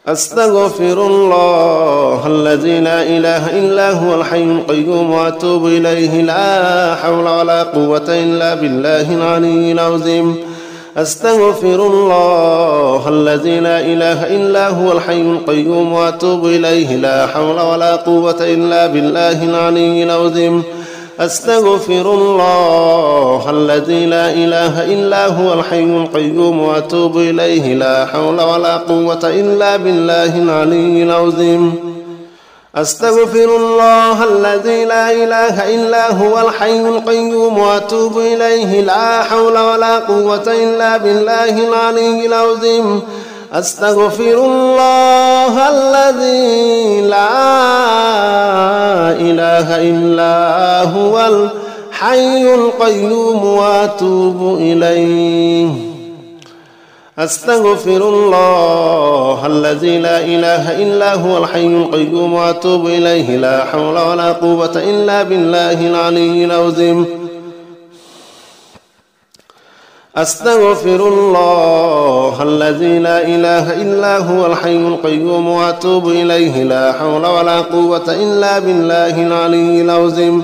أستغفر الله الذي لا إله إلا هو الحي القيوم وأتوب إليه لا حول ولا قوة إلا بالله العلي العظيم. أستغفر الله الذي لا إله إلا هو الحي القيوم وأتوب إليه لا حول ولا قوة إلا بالله العلي العظيم. أستغفر الله الذي لا إله إلا هو الحي القيوم وأتوب إليه لا حول ولا قوة إلا بالله العلي العظيم. أستغفر الله الذي لا إله إلا هو الحي القيوم وأتوب إليه لا حول ولا قوة إلا بالله العلي العظيم. أستغفر الله الذي لا إله إلا هو الحي القيوم وأتوب إليه. أستغفر الله الذي لا إله إلا هو الحي القيوم وأتوب إليه لا حول ولا قوة إلا بالله العلي العظيم. أستغفر الله الذي لا إله إلا هو الحي القيوم وأتوب إليه لا حول ولا قوة إلا بالله العلي العظيم.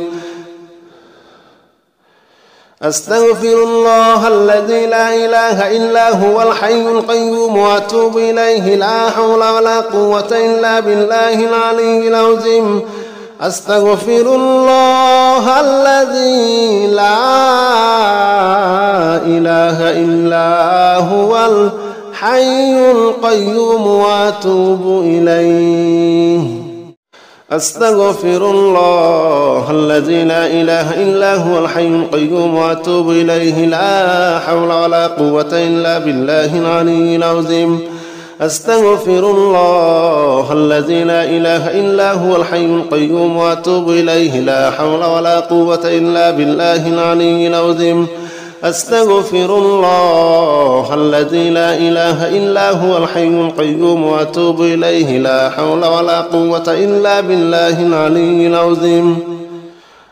أستغفر الله الذي لا إله إلا هو الحي القيوم وأتوب إليه لا حول ولا قوة إلا بالله العلي العظيم. أستغفر الله الذي لا إله إلا هو الحي القيوم وأتوب إليه. أستغفر الله الذي لا إله إلا هو الحي القيوم وأتوب إليه لا حول ولا قوة إلا بالله العلي العظيم. أستغفر الله الذي لا إله إلا هو الحي القيوم وأتوب إليه لا حول ولا قوة إلا بالله العلي العظيم. أستغفر الله الذي لا إله إلا هو الحي القيوم وأتوب إليه لا حول ولا قوة إلا بالله العلي العظيم.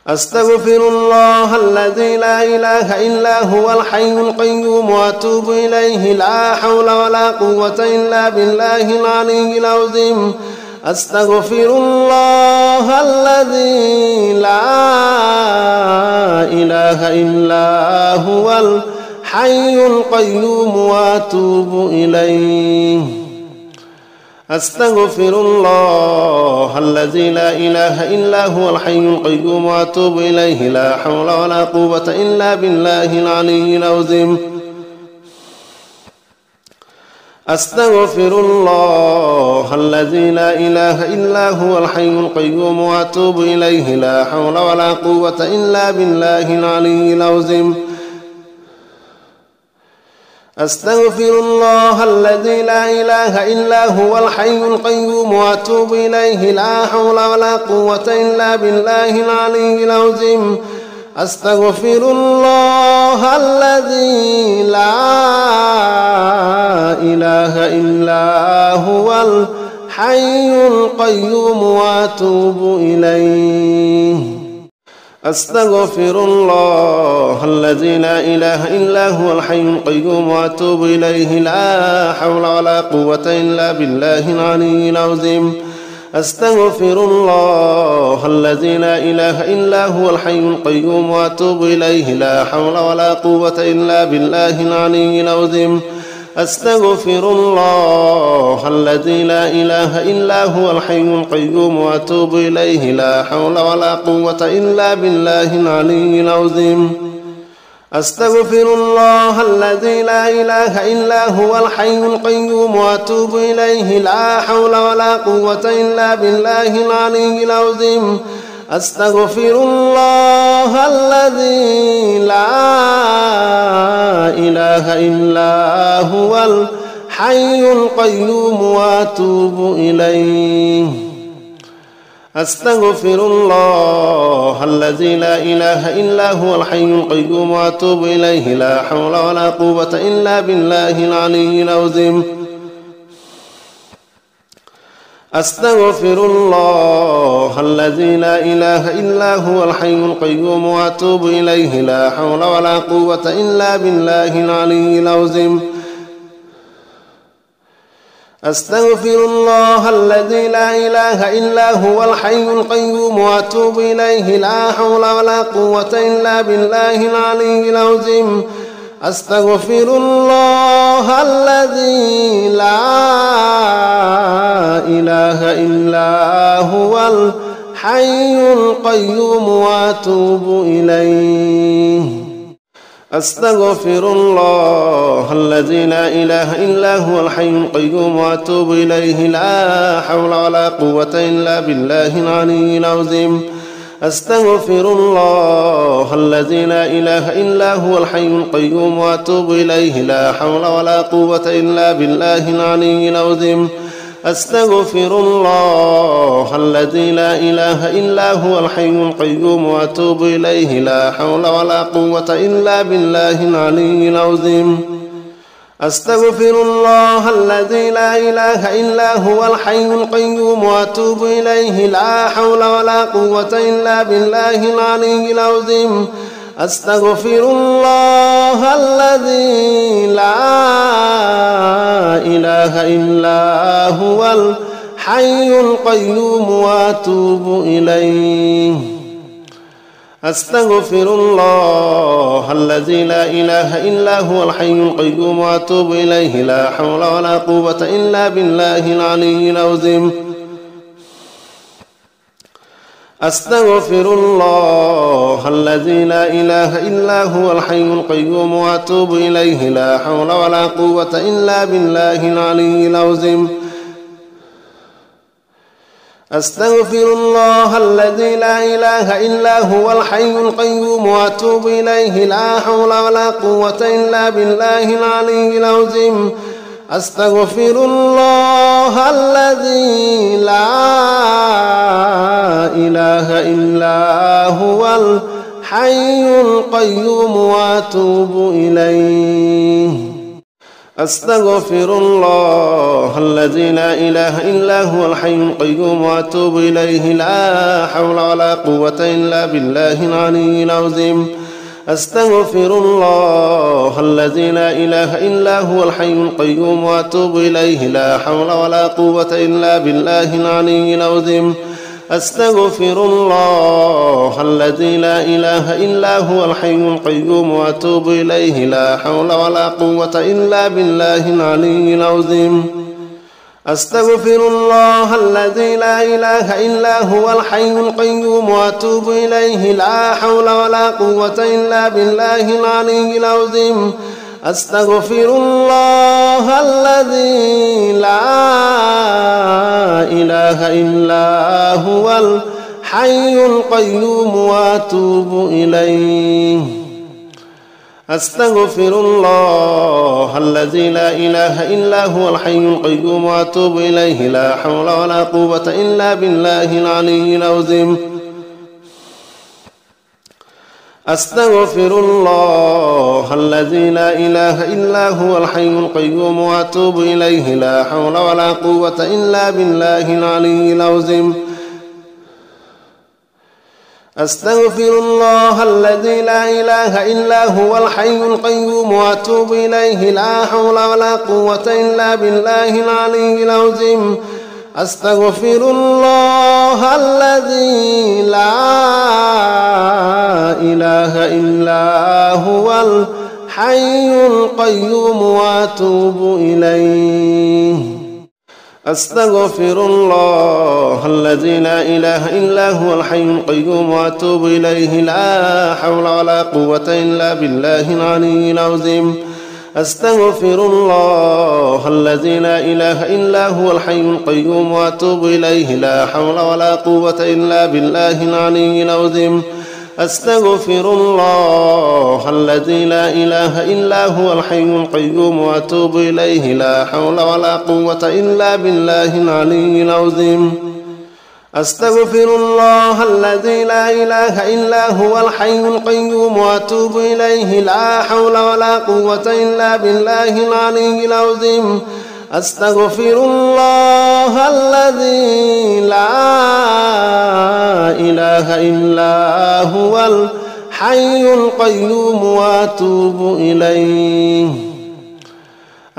أستغفر الله الذي لا إله إلا هو الحي القيوم وأتوب إليه لا حول ولا قوة إلا بالله العلي العظيم. أستغفر الله الذي لا إله إلا هو الحي القيوم وأتوب إليه. أستغفر الله الذي لا إله إلا هو الحي القيوم وأتوب إليه لا حول ولا قوة إلا بالله العلي العظيم. أستغفر الله الذي لا إله إلا هو الحي القيوم وأتوب إليه لا حول ولا قوة إلا بالله العلي العظيم. أستغفر الله الذي لا إله إلا هو الحي القيوم وأتوب إليه لا حول ولا قوة إلا بالله العلي العظيم. أستغفر الله الذي لا إله إلا هو الحي القيوم وأتوب إليه. أستغفر الله الذي لا إله إلا هو الحي القيوم وأتوب إليه لا حول ولا قوة إلا بالله العلي العظيم. أستغفر الله الذي لا إله إلا هو الحي القيوم وأتوب إليه لا حول ولا قوة إلا بالله العلي العظيم. أستغفر الله الذي لا إله إلا هو الحي القيوم وأتوب إليه لا حول ولا قوة إلا بالله العلي العظيم. أستغفر الله الذي لا إله إلا هو الحي القيوم وأتوب إليه لا حول ولا قوة إلا بالله العلي العظيم. أستغفر الله الذي لا إله إلا هو الحي القيوم وأتوب إليه. أستغفر الله الذي لا إله إلا هو الحي القيوم وأتوب إليه لا حول ولا قوة إلا بالله العلي العظيم. أستغفر الله الذي لا إله إلا هو الحي القيوم وأتوب إليه لا حول ولا قوة إلا بالله العلي العظيم. أستغفر الله الذي لا إله إلا هو الحي القيوم وأتوب إليه لا حول ولا قوة إلا بالله العلي العظيم أستغفر الله الذي لا إله إلا هو الحي القيوم وأتوب إليه أستغفر الله الذي لا إله إلا هو الحي القيوم وأتوب إليه لا حول ولا قوة إلا بالله العلي العظيم أستغفر الله الذي لا إله إلا هو الحي القيوم وأتوب إليه لا حول ولا قوة إلا بالله العلي العظيم أستغفر الله الذي لا إله إلا هو الحي القيوم وأتوب إليه لا حول ولا قوة إلا بالله العلي العظيم أستغفر الله الذي لا إله إلا هو الحي القيوم وأتوب إليه لا حول ولا قوة إلا بالله العلي العظيم أستغفر الله الذي لا إله إلا هو الحي القيوم وأتوب إليه أستغفر الله الذي لا إله إلا هو الحي القيوم وأتوب إليه لا حول ولا قوة إلا بالله العلي العظيم أستغفر الله الذي لا إله إلا هو الحي القيوم وأتوب إليه لا حول ولا قوة إلا بالله العلي العظيم أستغفر الله الذي لا إله إلا هو الحي القيوم وأتوب إليه لا حول ولا قوة إلا بالله العلي العظيم أستغفر الله الذي لا إله إلا هو الحي القيوم وأتوب إليه أستغفر الله الذي لا إله إلا هو الحي القيوم وأتوب إليه لا حول ولا قوة إلا بالله العلي العظيم أستغفر الله الذي لا إله إلا هو الحي القيوم وأتوب إليه لا حول ولا قوة إلا بالله العلي العظيم أستغفر الله الذي لا إله إلا هو الحي القيوم وأتوب إليه لا حول ولا قوة إلا بالله العلي العظيم أستغفر الله الذي لا إله إلا هو الحي القيوم وأتوب إليه لا حول ولا قوة إلا بالله العلي العظيم أستغفر الله الذي لا إله إلا هو الحي القيوم وأتوب إليه أستغفر الله الذي لا إله إلا هو الحي القيوم وأتوب إليه لا حول ولا قوة إلا بالله العلي العظيم أستغفر الله الذي لا إله إلا هو الحي القيوم وأتوب إليه لا حول ولا قوة إلا بالله العلي العظيم أستغفر الله الذي لا إله إلا هو الحي القيوم وأتوب إليه لا حول ولا قوة إلا بالله العلي العظيم أستغفر الله الذي لا إله إلا هو الحي القيوم وأتوب إليه أستغفر الله الذي لا إله إلا هو الحي القيوم وأتوب إليه لا حول ولا قوة إلا بالله العلي العظيم أستغفر الله الذي لا إله إلا هو الحي القيوم وأتوب إليه لا حول ولا قوة إلا بالله العلي العظيم أستغفر الله الذي لا إله إلا هو الحي القيوم وأتوب إليه لا حول ولا قوة إلا بالله العلي العظيم أستغفر الله الذي لا إله إلا هو الحي القيوم وأتوب إليه لا حول ولا قوة إلا بالله العلي العظيم أستغفر الله الذي لا إله إلا هو الحي القيوم وأتوب إليه